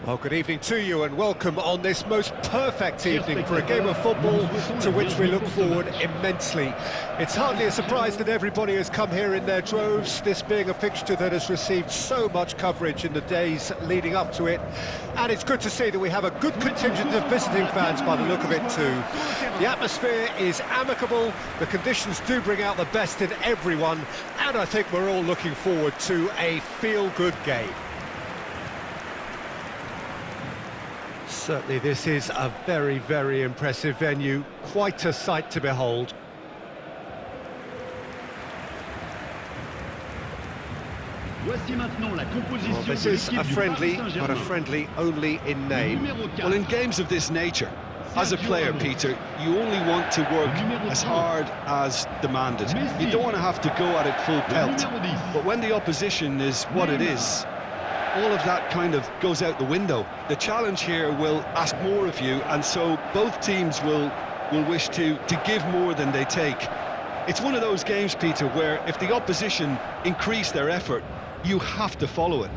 Well, good evening to you and welcome on this most perfect evening for a game of football to which we look forward immensely. It's hardly a surprise that everybody has come here in their droves, this being a fixture that has received so much coverage in the days leading up to it. And it's good to see that we have a good contingent of visiting fans by the look of it too. The atmosphere is amicable, the conditions do bring out the best in everyone, and I think we're all looking forward to a feel-good game. Certainly this is a very, very impressive venue, quite a sight to behold. Well, this is a friendly, but a friendly only in name. Well, in games of this nature, as a player, Peter, you only want to work as hard as demanded. You don't want to have to go at it full pelt. But when the opposition is what it is, all of that kind of goes out the window. The challenge here will ask more of you, and so both teams will wish to give more than they take. It's one of those games, Peter, where if the opposition increase their effort, you have to follow it.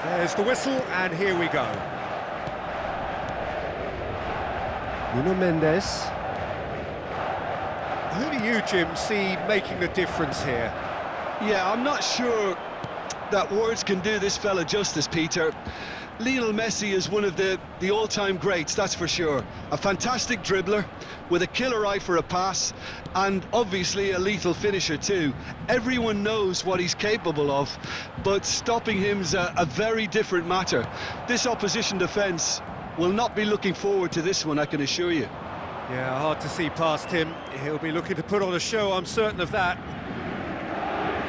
There's the whistle, and here we go. Nuno Mendes. Who do you, Jim, see making the difference here? Yeah, I'm not sure that words can do this fella justice, Peter. Lionel Messi is one of the all-time greats, that's for sure. A fantastic dribbler, with a killer eye for a pass, and obviously a lethal finisher too. Everyone knows what he's capable of, but stopping him's a very different matter. This opposition defence will not be looking forward to this one, I can assure you. Yeah, hard to see past him. He'll be looking to put on a show, I'm certain of that.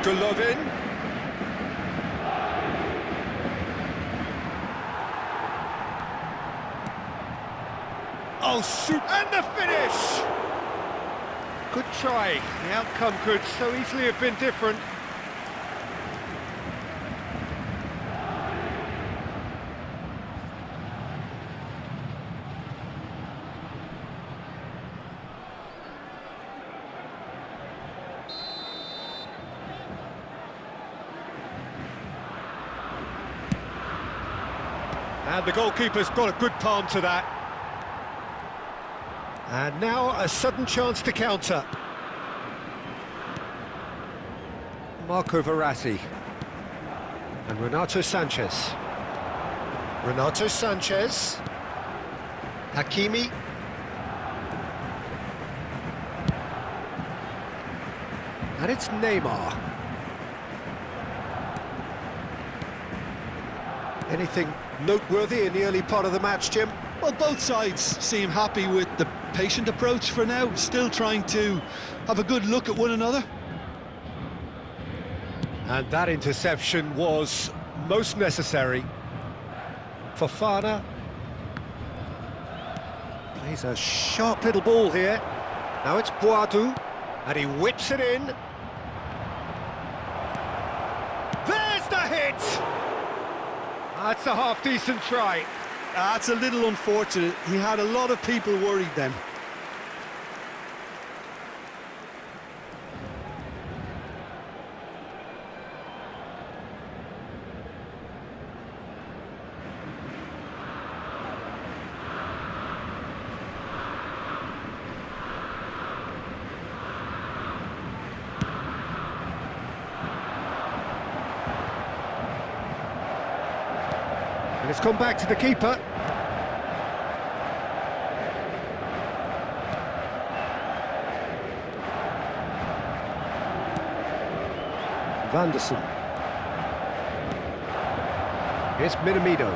Golovin. Oh, shoot, and the finish! Good try. The outcome could so easily have been different. And the goalkeeper's got a good palm to that. And now a sudden chance to counter. Marco Verratti. And Renato Sanchez. Renato Sanchez. Hakimi. And it's Neymar. Anything noteworthy in the early part of the match, Jim? Well, both sides seem happy with the patient approach for now, still trying to have a good look at one another. And that interception was most necessary. Fofana plays a sharp little ball here. Now it's Boadu, and he whips it in. There's the hit! That's a half-decent try. That's a little unfortunate. He had a lot of people worried then. And it's gone back to the keeper. Vanderson. Here's Minamino.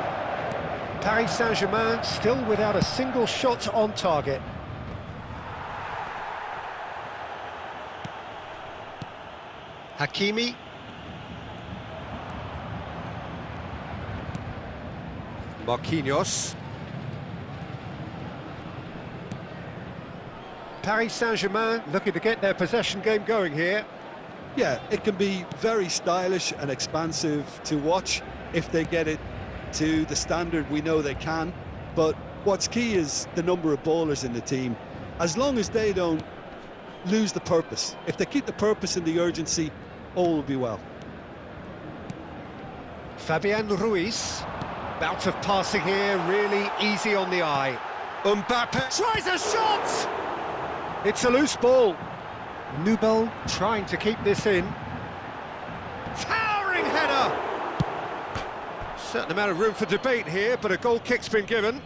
Paris Saint-Germain still without a single shot on target. Hakimi. Marquinhos. Paris Saint-Germain looking to get their possession game going here. Yeah, it can be very stylish and expansive to watch if they get it to the standard we know they can. But what's key is the number of ballers in the team. As long as they don't lose the purpose, if they keep the purpose and the urgency, all will be well. Fabian Ruiz. Bout of passing here, really easy on the eye. Mbappe tries a shot! It's a loose ball. Nubel trying to keep this in. Towering header! Certain amount of room for debate here, but a goal kick's been given.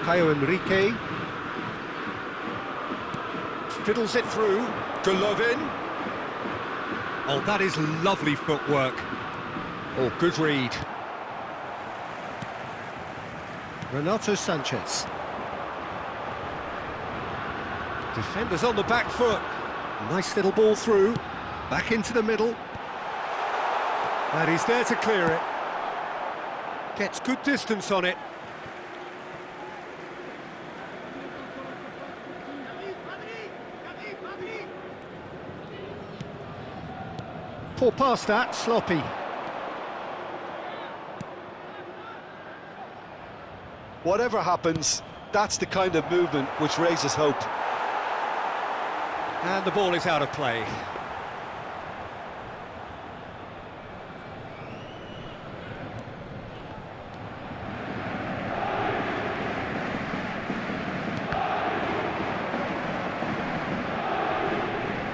Caio Henrique fiddles it through. Golovin. Oh, that is lovely footwork. Oh, good read. Renato Sanchez. Defenders on the back foot. Nice little ball through. Back into the middle. And he's there to clear it. Gets good distance on it. Poor pass that, sloppy. Whatever happens, that's the kind of movement which raises hope. And the ball is out of play.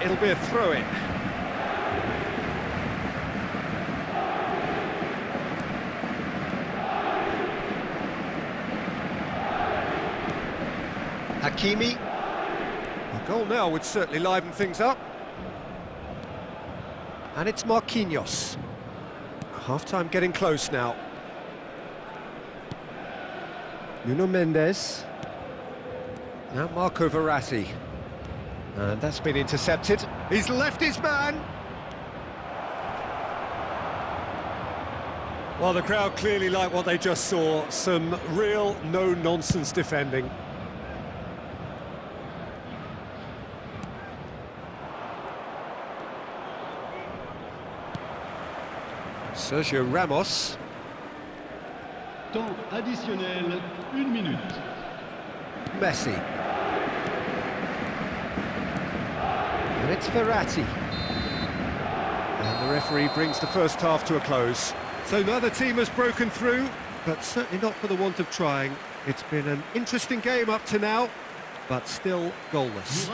It'll be a throw-in. Hakimi. A goal now would certainly liven things up. And it's Marquinhos. Half-time getting close now. Nuno Mendes. Now Marco Verratti. And that's been intercepted. He's left his man. Well, the crowd clearly like what they just saw. Some real no-nonsense defending. Sergio Ramos. Temps additionnel, 1 minute. Messi. And it's Verratti. And the referee brings the first half to a close. So neither team has broken through, but certainly not for the want of trying. It's been an interesting game up to now, but still goalless.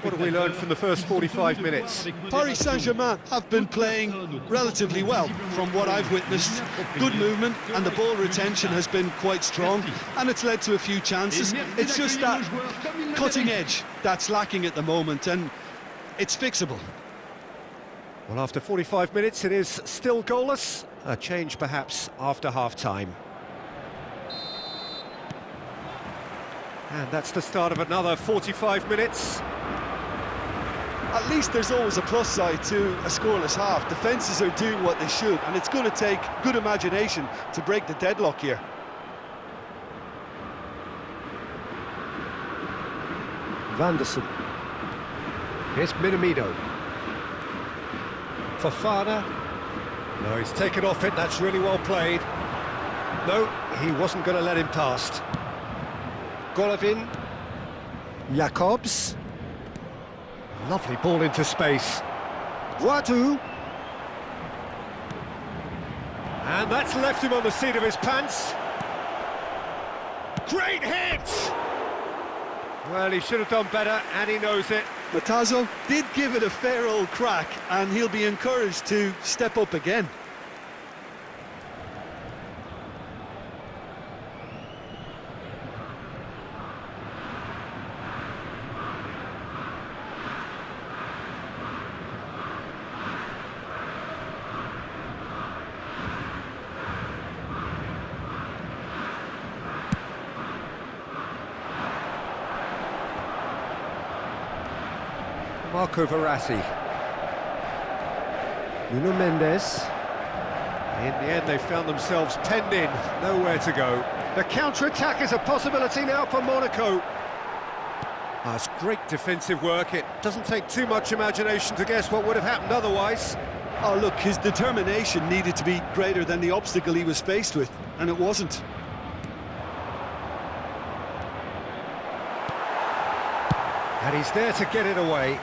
What have we learned from the first 45 minutes? Paris Saint-Germain have been playing relatively well from what I've witnessed. Good movement and the ball retention has been quite strong and it's led to a few chances. It's just that cutting edge that's lacking at the moment and it's fixable. Well, after 45 minutes it is still goalless. A change perhaps after half-time. And that's the start of another 45 minutes. At least there's always a plus side to a scoreless half. Defences are doing what they should, and it's going to take good imagination to break the deadlock here. Vanderson. Here's Minamino. Fofana. No, he's taken off it, that's really well played. No, he wasn't going to let him past. Golovin. Jacobs. Lovely ball into space. Wadu. And that's left him on the seat of his pants. Great hit! Well, he should have done better, and he knows it. Matazo did give it a fair old crack, and he'll be encouraged to step up again. Marco Verratti. Nuno Mendes. In the end, they found themselves penned in, nowhere to go. The counter-attack is a possibility now for Monaco. That's great defensive work. It doesn't take too much imagination to guess what would have happened otherwise. Oh, look, his determination needed to be greater than the obstacle he was faced with, and it wasn't. And he's there to get it away.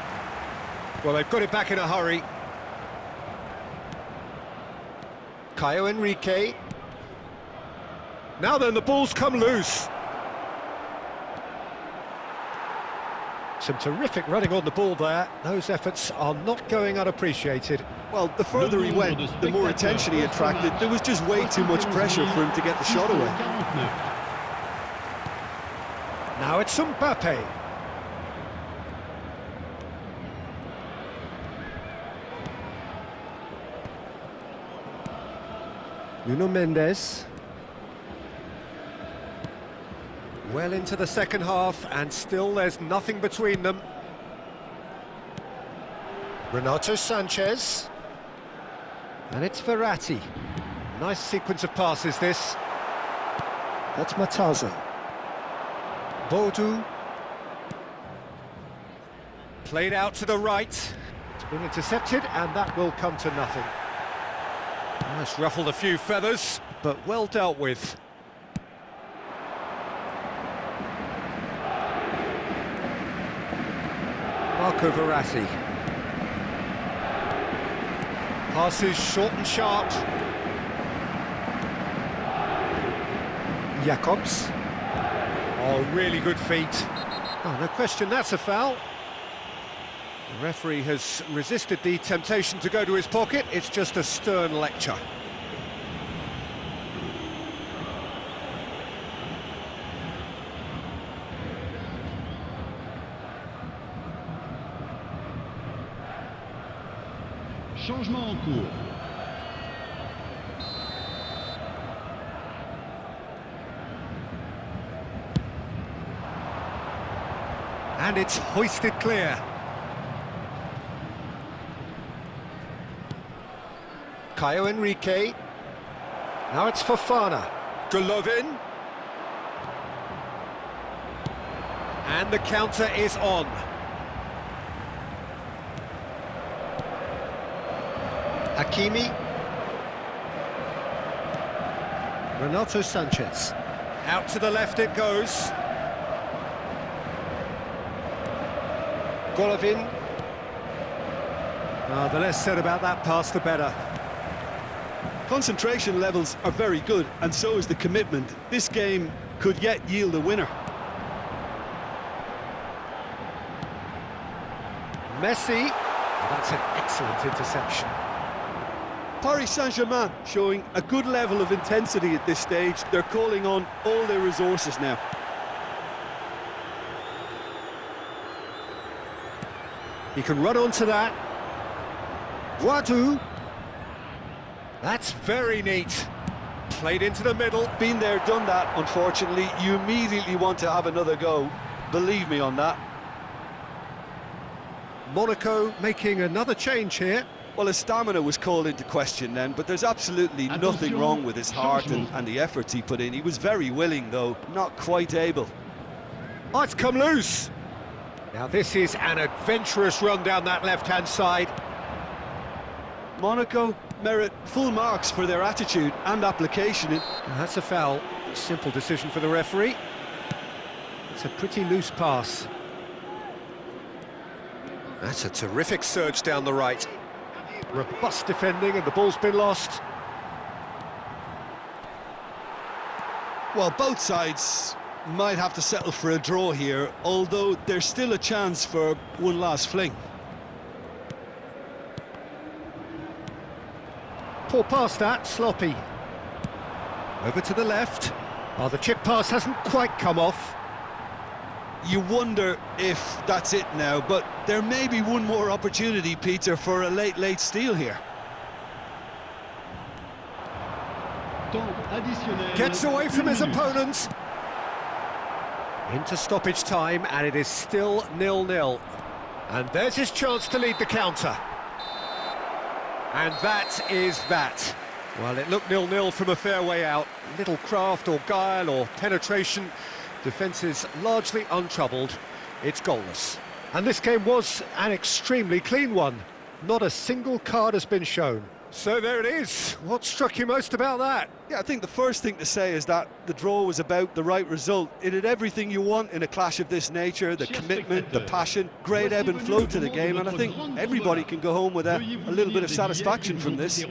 Well, they've got it back in a hurry. Caio Henrique. Now then, the ball's come loose. Some terrific running on the ball there. Those efforts are not going unappreciated. Well, the further he went, the more attention he attracted. There was just way too much pressure for him to get the shot away. Now it's Mbappe. Nuno Mendes. Well into the second half, and still there's nothing between them. Renato Sanchez. And it's Verratti. Nice sequence of passes, this. That's Matazo. Bodu. Played out to the right. It's been intercepted, and that will come to nothing. That's ruffled a few feathers, but well dealt with. Marco Verratti. Passes short and sharp. Jacobs. Oh, really good feet. Oh, no question, that's a foul. The referee has resisted the temptation to go to his pocket. It's just a stern lecture. Changement en cours. And it's hoisted clear. Caio Henrique. Now it's Fofana. Golovin. And the counter is on. Hakimi. Renato Sanchez. Out to the left it goes. Golovin. The less said about that pass, the better. Concentration levels are very good, and so is the commitment. This game could yet yield a winner. Messi. That's an excellent interception. Paris Saint-Germain showing a good level of intensity at this stage. They're calling on all their resources now. He can run onto that. Boadu. That's very neat. Played into the middle. Been there, done that, unfortunately. You immediately want to have another go. Believe me on that. Monaco making another change here. Well, his stamina was called into question then, but there's absolutely nothing wrong with his heart and the efforts he put in. He was very willing, though, not quite able. Oh, it's come loose. Now this is an adventurous run down that left-hand side. Monaco merit full marks for their attitude and application. That's a foul. Simple decision for the referee. It's a pretty loose pass. That's a terrific surge down the right. Robust defending, and the ball's been lost. Well, both sides might have to settle for a draw here, although there's still a chance for one last fling. Poor pass that, sloppy. Over to the left. Oh, the chip pass hasn't quite come off. You wonder if that's it now, but there may be one more opportunity, Peter, for a late steal here. Gets away from his opponents. Into stoppage time, and it is still 0-0. And there's his chance to lead the counter. And that is that. Well, it looked 0-0 from a fair way out. Little craft or guile or penetration. Defence is largely untroubled. It's goalless. And this game was an extremely clean one. Not a single card has been shown. So there it is. What struck you most about that? Yeah, I think the first thing to say is that the draw was about the right result. It had everything you want in a clash of this nature, the commitment, the passion, great ebb and flow to the game, and I think everybody can go home with a little bit of satisfaction from this.